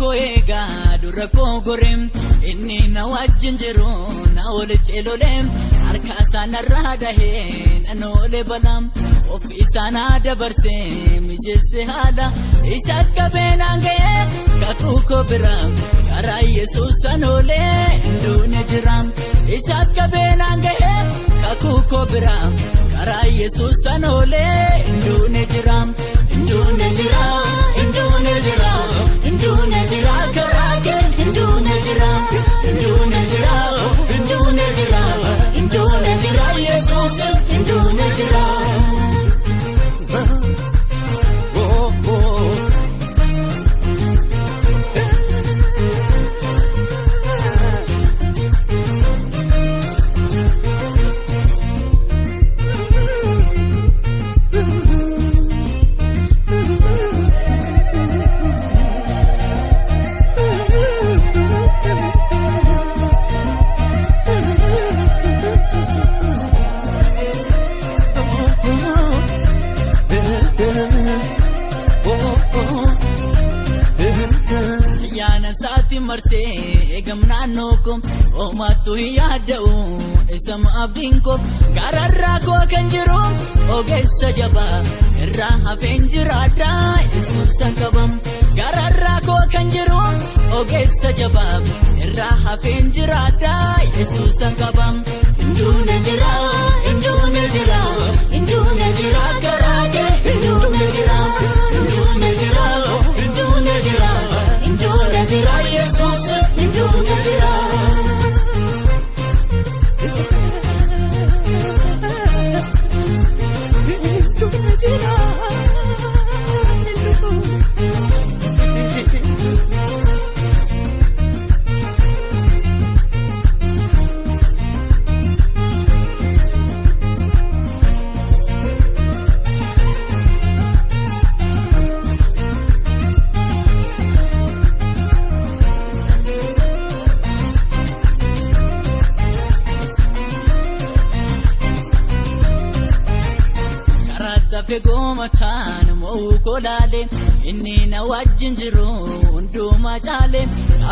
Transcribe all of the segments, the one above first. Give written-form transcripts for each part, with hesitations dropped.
ko eegaa dura koo gorem inni na wajjin jiru na walitti lolem harka isaanirraa dhahee naannoolee balam ofii isaanii dabarsee mijeesse haala isa akka beenaan ga'ee kakuu koo biraa karaa Yesuus sanoolee hinduune jira isa akka beenaan ga'ee kakuu koo biraa karaa Yesuus sanoolee hinduune jira hinduune jira hinduune jira hinduune jira karaa kee hinduune jira hinduune jira hinduune jira hinduune jira Yesuus hinduune jira. Saati marsee gamnaannoo ko oomatu yaada'u isama abdiin ko gararraa koo kan jiru ogeessa jabaa irraa hafeen jiraadha Yesuusan qabam gararraa koo kan jiru ogeessa jabaa irraa hafeen jiraadha Yesuusan qabam hinduune jira hinduune jira hinduune jira karaa kee hinduune jira hinduune jira hinduune jira hinduune jira Yesuus hinduune jira. Hinduune jira. Fegomataan moo kolaalee inni na wajjin jiru hundumaa caalee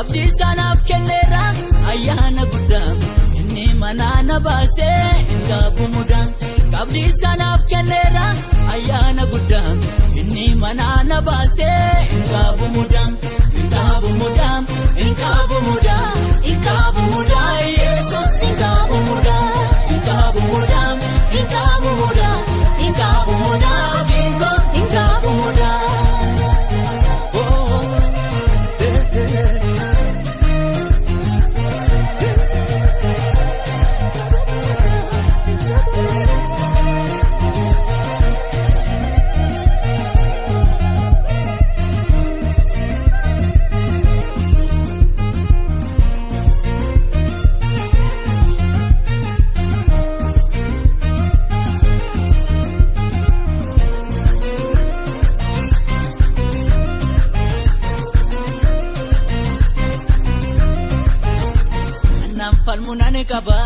abdii sanaaf kenneera ayyaana guddaa inni mana na baasee hinqabu mudaa abdii sanaaf kenneera ayyaana guddaa inni mana na baasee hinqabu mudaa hinqabu mudaa hinqabu mudaa hinqabu mudaa Yesuus hinqabu mudaa hinqabu mudaa hinqabu mudaa hinqabu mudaa bingo hinqabu mudaa. Falmunaan qaba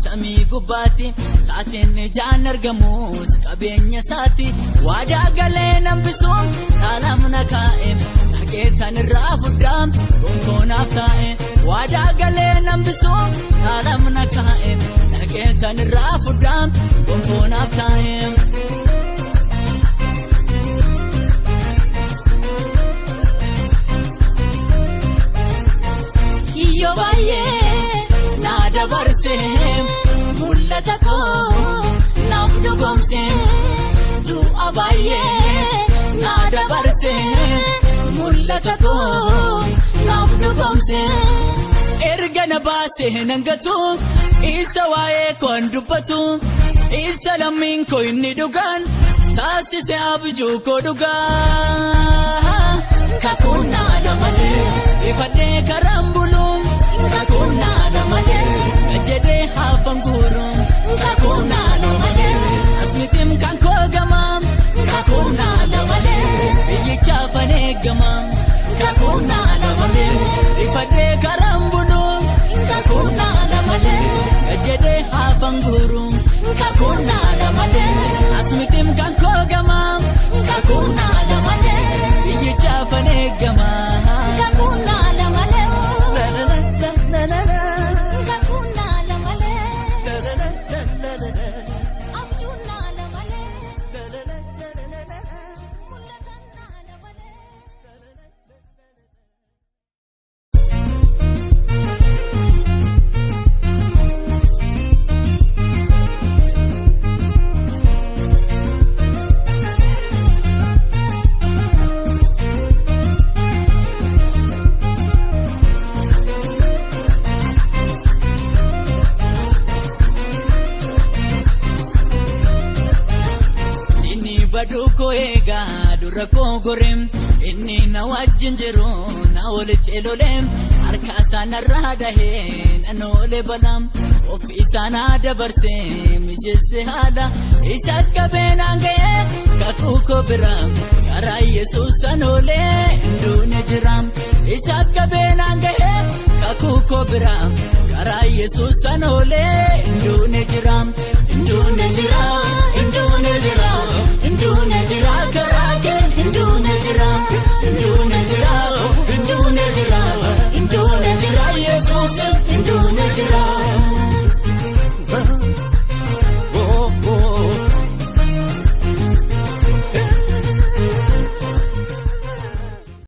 samii gubbaatti taateen ijaan argamus qabeenya isaatti waadaa galee nambisuun dhaalamna kaa'e dhageetan irraa fudhaan gonfoonaaf taa'e waadaa galee nambisuun dhaalamna kaa'e dhageetan irraa fudhaan gonfoonaaf taa'e. Iyyo baay'ee dabarsee mul'ata koo naaf dhugoomsee du'a baay'ee na dabarsee mul'ata koo naaf dhugoomsee erga na baasee nan gatu isa waa'ee koo hin dubbatu isa lammiin koo inni dhugaan taasise abjuu koo dhugaa kakuun naada malee ifadhee karaan buluun kakuun naada malee jedhee hafan guuruun kakuun naada malee asmitim kan koo gamaa kakuun naada malee biyyichaaf an eegamaa kakuun naada malee ifadhee karaan buluun kakuun naada malee jedhee hafan guuruun kakuun naada malee asmitim kan koo gamaa kakuun naada malee biyyichaaf an eegamaa kakuun naada gurrako gorem inni na wajjin jiru na walitti lolem harka sanarra daheen anole balam of isana dabarse mijesse hala isakka benangaye kakuko biram kara yesus anole indune jiram isakka benangaye kakuko biram kara yesus anole indune jiram indune jiram indune jiram indune jiram karake indune jiram indune jiram indune jiram indune jiram yesus indune jiram